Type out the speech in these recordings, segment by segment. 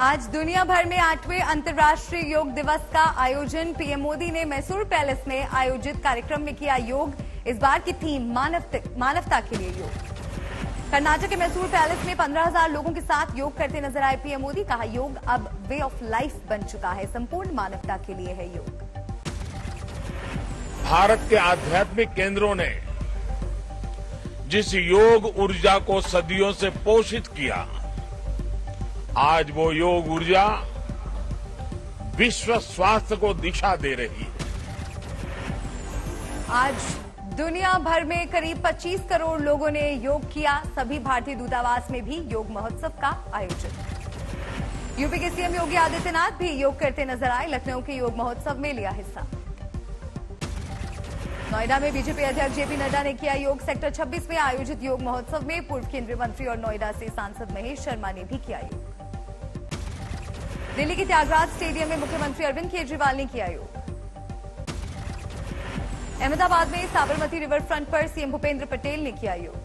आज दुनिया भर में 8वें अंतर्राष्ट्रीय योग दिवस का आयोजन पीएम मोदी ने मैसूर पैलेस में आयोजित कार्यक्रम में किया योग। इस बार की थीम मानवता के लिए योग। कर्नाटक के मैसूर पैलेस में 15,000 लोगों के साथ योग करते नजर आए पीएम मोदी। कहा, योग अब वे ऑफ लाइफ बन चुका है, संपूर्ण मानवता के लिए है योग। भारत के आध्यात्मिक केंद्रों ने जिस योग ऊर्जा को सदियों से पोषित किया, आज वो योग ऊर्जा विश्व स्वास्थ्य को दिशा दे रही है। आज दुनिया भर में करीब 25 करोड़ लोगों ने योग किया। सभी भारतीय दूतावास में भी योग महोत्सव का आयोजन। यूपी के सीएम योगी आदित्यनाथ भी योग करते नजर आए। लखनऊ के योग महोत्सव में लिया हिस्सा। नोएडा में बीजेपी अध्यक्ष जेपी नड्डा ने किया योग। सेक्टर 26 में आयोजित योग महोत्सव में पूर्व केंद्रीय मंत्री और नोएडा से सांसद महेश शर्मा ने भी किया योग। दिल्ली के त्यागराज स्टेडियम में मुख्यमंत्री अरविंद केजरीवाल ने किया योग। अहमदाबाद में साबरमती रिवर फ्रंट पर सीएम भूपेंद्र पटेल ने किया योग।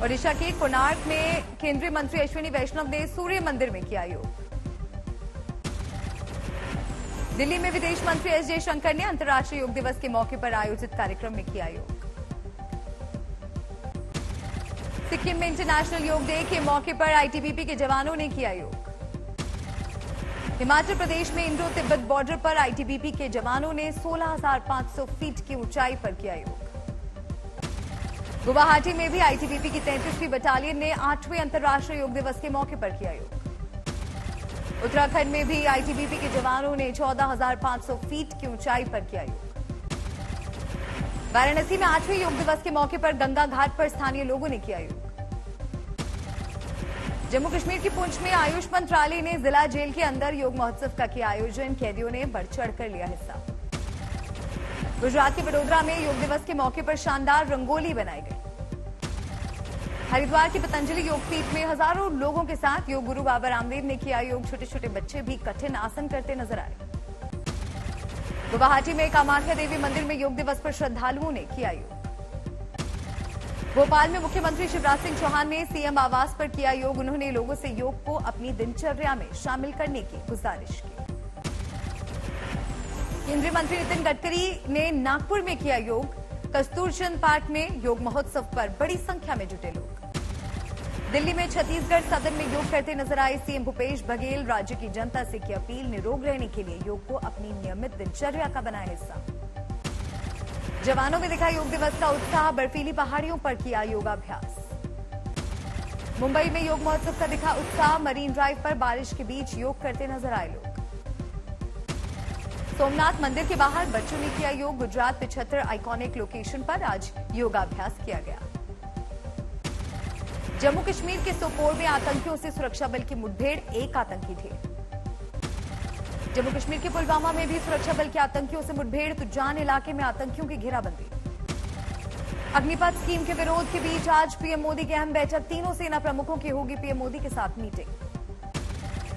ओडिशा के कोणार्क में केंद्रीय मंत्री अश्विनी वैष्णव ने सूर्य मंदिर में किया योग। दिल्ली में विदेश मंत्री एस जयशंकर ने अंतर्राष्ट्रीय योग दिवस के मौके पर आयोजित कार्यक्रम में किया योग। सिक्किम में इंटरनेशनल योग डे के मौके पर आईटीबीपी के जवानों ने किया योग। हिमाचल प्रदेश में इंडो तिब्बत बॉर्डर पर आईटीबीपी के जवानों ने 16,500 फीट की ऊंचाई पर किया योग। गुवाहाटी में भी आईटीबीपी की 33वीं बटालियन ने 8वें अंतर्राष्ट्रीय योग दिवस के मौके पर किया योग। उत्तराखंड में भी आईटीबीपी के जवानों ने 14,500 फीट की ऊंचाई पर किया योग। वाराणसी में 8वें योग दिवस के मौके पर गंगा घाट पर स्थानीय लोगों ने किया योग। जम्मू कश्मीर की पुंछ में आयुष मंत्रालय ने जिला जेल के अंदर योग महोत्सव का किया आयोजन। कैदियों ने बढ़ चढ़कर लिया हिस्सा। गुजरात के वडोदरा में योग दिवस के मौके पर शानदार रंगोली बनाई गई। हरिद्वार की पतंजलि योगपीठ में हजारों लोगों के साथ योग गुरु बाबा रामदेव ने किया योग। छोटे छोटे बच्चे भी कठिन आसन करते नजर आए। गुवाहाटी में कामाख्या देवी मंदिर में योग दिवस पर श्रद्धालुओं ने किया योग। भोपाल में मुख्यमंत्री शिवराज सिंह चौहान ने सीएम आवास पर किया योग। उन्होंने लोगों से योग को अपनी दिनचर्या में शामिल करने की गुजारिश की। केंद्रीय मंत्री नितिन गडकरी ने नागपुर में किया योग। कस्तूरचंद पार्क में योग महोत्सव पर बड़ी संख्या में जुटे लोग। दिल्ली में छत्तीसगढ़ सदन में योग करते नजर आए सीएम भूपेश बघेल। राज्य की जनता से की अपील, निरोग रहने के लिए योग को अपनी नियमित दिनचर्या का बनाया हिस्सा। जवानों में दिखा योग दिवस का उत्साह। बर्फीली पहाड़ियों पर किया योगाभ्यास। मुंबई में योग महोत्सव का दिखा उत्साह। मरीन ड्राइव पर बारिश के बीच योग करते नजर आए लोग। सोमनाथ मंदिर के बाहर बच्चों ने किया योग। गुजरात 75 आइकॉनिक लोकेशन पर आज योगाभ्यास किया गया। जम्मू कश्मीर के सोपोर में आतंकियों से सुरक्षा बल की मुठभेड़, 1 आतंकी ढेर। जम्मू कश्मीर के पुलवामा में भी सुरक्षा बल के आतंकियों से मुठभेड़। तुजान इलाके में आतंकियों की घेराबंदी। अग्निपथ स्कीम के विरोध के बीच आज पीएम मोदी की अहम बैठक। तीनों सेना प्रमुखों की होगी पीएम मोदी के साथ मीटिंग।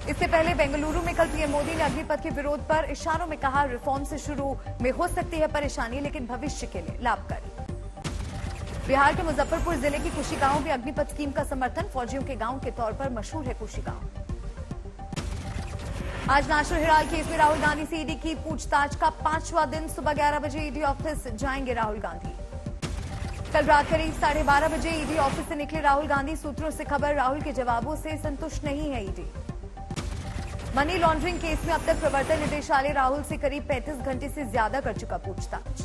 इससे पहले बेंगलुरु में कल पीएम मोदी ने अग्निपथ के विरोध पर इशारों में कहा, रिफॉर्म से शुरू में हो सकती है परेशानी, लेकिन भविष्य के लिए लाभकारी। बिहार के मुजफ्फरपुर जिले की कुशी गांव में अग्निपथ स्कीम का समर्थन। फौजियों के गांव के तौर पर मशहूर है कुशी गांव। आज नेशनल हेराल्ड केस में राहुल गांधी से ईडी की पूछताछ का 5वां दिन। सुबह 11 बजे ईडी ऑफिस जाएंगे राहुल गांधी। कल रात करीब 12:30 बजे ईडी ऑफिस से निकले राहुल गांधी। सूत्रों से खबर, राहुल के जवाबों से संतुष्ट नहीं है ईडी। मनी लॉन्ड्रिंग केस में अब तक प्रवर्तन निदेशालय राहुल से करीब 35 घंटे से ज्यादा कर चुका पूछताछ।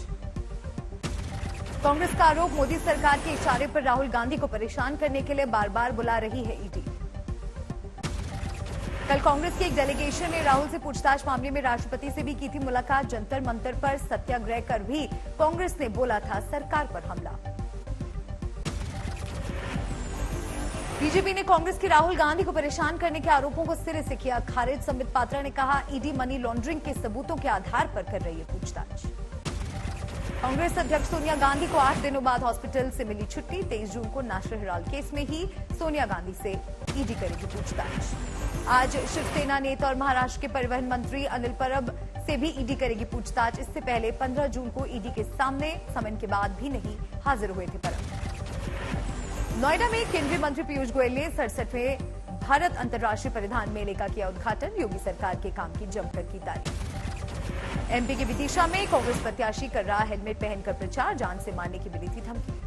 कांग्रेस का आरोप, मोदी सरकार के इशारे पर राहुल गांधी को परेशान करने के लिए बार बार बुला रही है ईडी। कल कांग्रेस की एक डेलीगेशन ने राहुल से पूछताछ मामले में राष्ट्रपति से भी की थी मुलाकात। जंतर मंतर पर सत्याग्रह कर भी कांग्रेस ने बोला था सरकार पर हमला। बीजेपी ने कांग्रेस की राहुल गांधी को परेशान करने के आरोपों को सिरे से किया खारिज। संबित पात्रा ने कहा, ईडी मनी लॉन्ड्रिंग के सबूतों के आधार पर कर रही है पूछताछ। कांग्रेस अध्यक्ष सोनिया गांधी को 8 दिनों बाद हॉस्पिटल से मिली छुट्टी। 23 जून को नेशनल हेराल्ड केस में ही सोनिया गांधी से ईडी करेगी पूछताछ। आज शिवसेना नेता और महाराष्ट्र के परिवहन मंत्री अनिल परब से भी ईडी करेगी पूछताछ। इससे पहले 15 जून को ईडी के सामने समन के बाद भी नहीं हाजिर हुए थे परब। नोएडा में केंद्रीय मंत्री पीयूष गोयल ने 67वें भारत अंतर्राष्ट्रीय परिधान मेले का किया उद्घाटन। योगी सरकार के काम की जमकर की तारीफ। एमपी के विदिशा में कांग्रेस प्रत्याशी कर रहा हेलमेट पहनकर प्रचार, जान से मारने की मिली थी धमकी।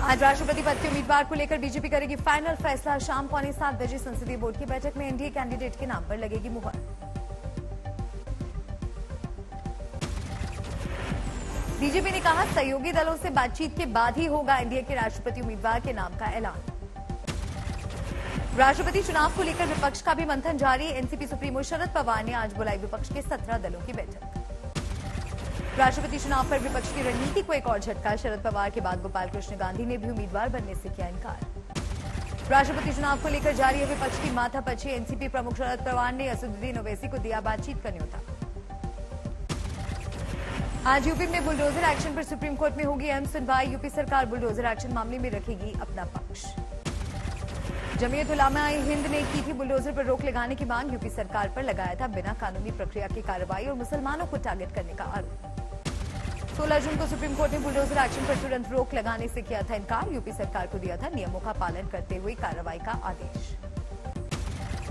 आज राष्ट्रपति पद के उम्मीदवार को लेकर बीजेपी करेगी फाइनल फैसला। शाम 6:45 बजे संसदीय बोर्ड की बैठक में एनडीए कैंडिडेट के नाम पर लगेगी मुहर। बीजेपी ने कहा सहयोगी दलों से बातचीत के बाद ही होगा एनडीए के राष्ट्रपति उम्मीदवार के नाम का ऐलान। राष्ट्रपति चुनाव को लेकर विपक्ष का भी मंथन जारी। एनसीपी सुप्रीमो शरद पवार ने आज बुलाई विपक्ष के 17 दलों की बैठक। राष्ट्रपति चुनाव पर विपक्ष की रणनीति को एक और झटका। शरद पवार के बाद गोपाल कृष्ण गांधी ने भी उम्मीदवार बनने से किया इनकार। राष्ट्रपति चुनाव को लेकर जारी है विपक्ष की माथापच्ची। एनसीपी प्रमुख शरद पवार ने असदुद्दीन ओवैसी को दिया बातचीत का न्योता। आज यूपी में बुलडोजर एक्शन पर सुप्रीम कोर्ट में होगी अहम सुनवाई। यूपी सरकार बुलडोजर एक्शन मामले में रखेगी अपना पक्ष। जमीयत उलमा-ए हिंद ने की थी बुलडोजर पर रोक लगाने की मांग। यूपी सरकार पर लगाया था बिना कानूनी प्रक्रिया की कार्रवाई और मुसलमानों को टारगेट करने का आरोप। 16 जून को सुप्रीम कोर्ट ने बुलडोजर एक्शन पर तुरंत रोक लगाने से किया था इनकार। यूपी सरकार को दिया था नियमों का पालन करते हुए कार्रवाई का आदेश।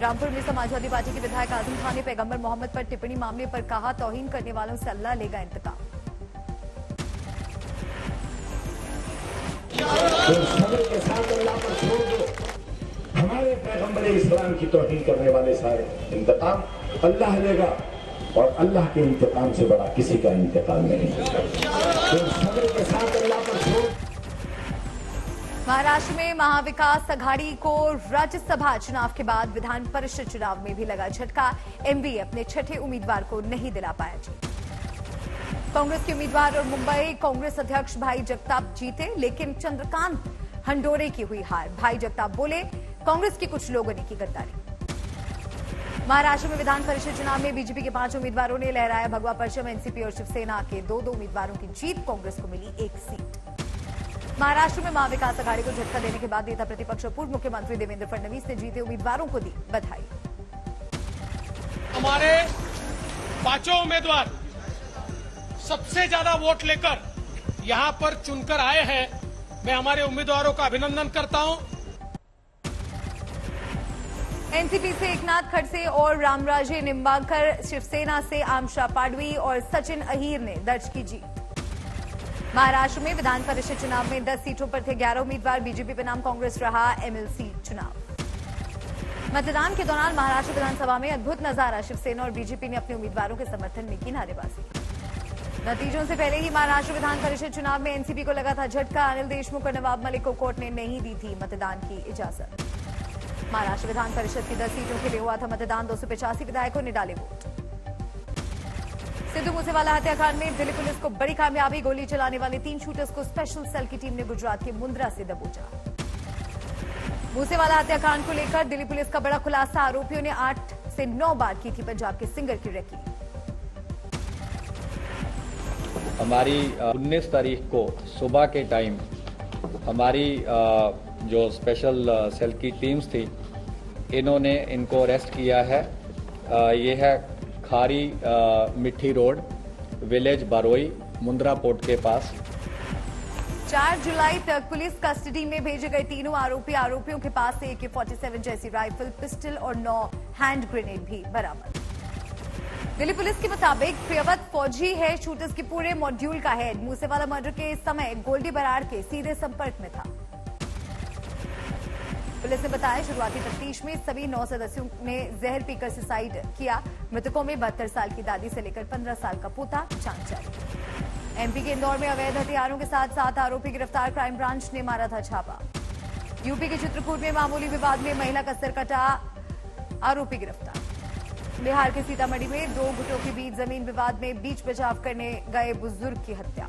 रामपुर में समाजवादी पार्टी के विधायक आजम खान ने पैगंबर मोहम्मद पर टिप्पणी मामले पर कहा तौहीन करने वालों से अल्लाह लेगा इंतकाम। हमारे पैगंबर इस्लाम की तौहीन करने वाले सारे इंतकाम अल्लाह लेगा और अल्लाह के इंतकाम से बड़ा किसी का इंतकाम नहीं होगा। सब्र के साथ अल्लाह पर छोड़। महाराष्ट्र में महाविकास अघाड़ी को राज्यसभा चुनाव के बाद विधान परिषद चुनाव में भी लगा झटका। एमवी अपने छठे उम्मीदवार को नहीं दिला पाया जीत। कांग्रेस के उम्मीदवार और मुंबई कांग्रेस अध्यक्ष भाई जगताप जीते, लेकिन चंद्रकांत हंडोरे की हुई हार। भाई जगताप बोले कांग्रेस के कुछ लोगों ने की गद्दारी। महाराष्ट्र में विधान परिषद चुनाव में बीजेपी के 5 उम्मीदवारों ने लहराया भगवा परचम। एनसीपी और शिवसेना के 2-2 उम्मीदवारों की जीत। कांग्रेस को मिली 1 सीट। महाराष्ट्र में महाविकास अघाड़ी को झटका देने के बाद नेता प्रतिपक्ष और पूर्व मुख्यमंत्री देवेंद्र फडणवीस ने जीते उम्मीदवारों को दी बधाई। हमारे 5 उम्मीदवार सबसे ज्यादा वोट लेकर यहां पर चुनकर आए हैं। मैं हमारे उम्मीदवारों का अभिनंदन करता हूं। एनसीपी से एकनाथ खड़से और रामराजे निंबाळकर, शिवसेना से आमशा पाडवी और सचिन अहीर ने दर्ज की जीत। महाराष्ट्र में विधान परिषद चुनाव में 10 सीटों पर थे 11 उम्मीदवार। बीजेपी बनाम कांग्रेस रहा एमएलसी चुनाव। मतदान के दौरान महाराष्ट्र विधानसभा में अद्भुत नजारा। शिवसेना और बीजेपी ने अपने उम्मीदवारों के समर्थन में की नारेबाजी। नतीजों से पहले ही महाराष्ट्र विधान परिषद चुनाव में एनसीपी को लगा था झटका। अनिल देशमुख और नवाब मलिक को कोर्ट ने नहीं दी थी मतदान की इजाजत। महाराष्ट्र विधान परिषद की 10 सीटों के लिए हुआ था मतदान। 285 विधायकों ने डाले वोट। सिद्धू मूसेवाला हत्याकांड में दिल्ली पुलिस को बड़ी कामयाबी। गोली चलाने वाले 3 शूटर्स को स्पेशल सेल की टीम ने गुजरात के मुंद्रा से दबोचा। मूसेवाला हत्याकांड को लेकर दिल्ली पुलिस का बड़ा खुलासा। आरोपियों ने 8 से 9 बार की थी पंजाब के सिंगर की रेकी। हमारी 19 तारीख को सुबह के टाइम हमारी जो स्पेशल सेल की टीम्स थी, इन्होंने इनको अरेस्ट किया है। ये है खारी मिट्टी रोड, विलेज बारोई, मुंद्रा पोर्ट के पास। 4 जुलाई तक पुलिस कस्टडी में भेजे गए तीनों आरोपियों के पास से AK-47 जैसी राइफल, पिस्टल और 9 हैंड ग्रेनेड भी बरामद। दिल्ली पुलिस के मुताबिक प्रियवत फौजी है, शूटर्स के पूरे मॉड्यूल का हेड। मूसेवाला मर्डर के समय गोल्डी बराड़ के सीधे संपर्क में था। पुलिस ने बताया शुरुआती तफ्तीश में सभी 9 सदस्यों ने जहर पीकर सुसाइड किया। मृतकों में 72 साल की दादी से लेकर 15 साल का पोता। जांच जारी। एमपी के इंदौर में अवैध हथियारों के साथ 7 आरोपी गिरफ्तार। क्राइम ब्रांच ने मारा था छापा। यूपी के चित्रकूट में मामूली विवाद में महिला का सिर कटा, आरोपी गिरफ्तार। बिहार के सीतामढ़ी में 2 गुटों के बीच जमीन विवाद में बीच बचाव करने गए बुजुर्ग की हत्या।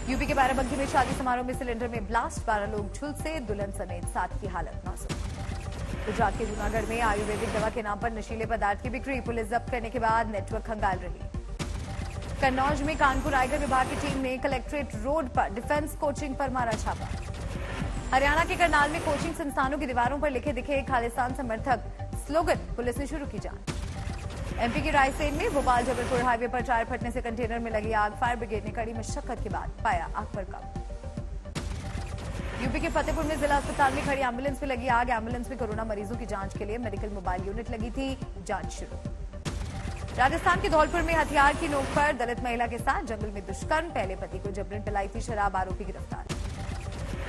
यूपी के बाराबंकी में शादी समारोह में सिलेंडर में ब्लास्ट, 12 लोग झुलसे, दुल्हन समेत 7 की हालत नाजुक। गुजरात के जूनागढ़ में आयुर्वेदिक दवा के नाम पर नशीले पदार्थ की बिक्री, पुलिस जब्त करने के बाद नेटवर्क खंगाल रही। कन्नौज में कानपुर आयकर विभाग की टीम ने कलेक्ट्रेट रोड पर डिफेंस कोचिंग पर मारा छापा। हरियाणा के करनाल में कोचिंग संस्थानों की दीवारों पर लिखे दिखे खालिस्तान समर्थक स्लोगन, पुलिस ने शुरू की जांच। एमपी की रायसेन में भोपाल जबलपुर हाईवे पर टायर फटने से कंटेनर में लगी आग। फायर ब्रिगेड ने कड़ी मशक्कत के बाद पाया आग पर काबू। यूपी के फतेहपुर में जिला अस्पताल में खड़ी एम्बुलेंस में लगी आग। एम्बुलेंस में कोरोना मरीजों की जांच के लिए मेडिकल मोबाइल यूनिट लगी थी। जांच शुरू। राजस्थान के धौलपुर में हथियार की नोक पर दलित महिला के साथ जंगल में दुष्कर्म। पहले पति को जबरन पिलाई थी शराब, आरोपी गिरफ्तार।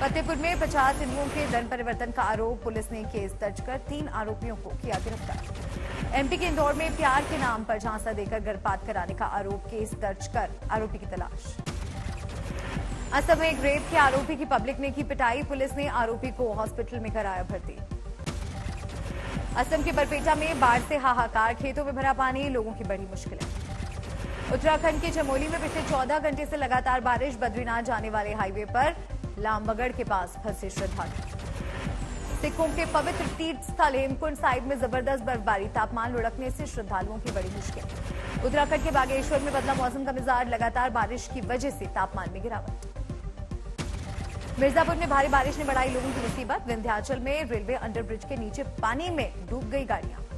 फतेहपुर में 50 हिंदुओं के धन परिवर्तन का आरोप। पुलिस ने केस दर्ज कर 3 आरोपियों को किया गिरफ्तार। एमपी के इंदौर में प्यार के नाम पर झांसा देकर गर्भपात कराने का आरोप। केस दर्ज कर आरोपी की तलाश। असम में एक रेप के आरोपी की पब्लिक ने की पिटाई। पुलिस ने आरोपी को हॉस्पिटल में कराया भर्ती। असम के बरपेटा में बाढ़ से हाहाकार। खेतों में भरा पानी, लोगों की बड़ी मुश्किलें। उत्तराखंड के चमोली में पिछले 14 घंटे से लगातार बारिश। बद्रीनाथ जाने वाले हाईवे पर लामबगड़ के पास फंसे श्रद्धालु। सिखों के पवित्र तीर्थ स्थल हेमकुंड साहिब में जबरदस्त बर्फबारी। तापमान लुढ़कने से श्रद्धालुओं की बड़ी मुश्किल। उत्तराखंड के बागेश्वर में बदला मौसम का मिजाज। लगातार बारिश की वजह से तापमान में गिरावट। मिर्जापुर में भारी बारिश ने बढ़ाई लोगों की मुसीबत। विंध्याचल में रेलवे अंडरब्रिज के नीचे पानी में डूब गई गाड़ियां।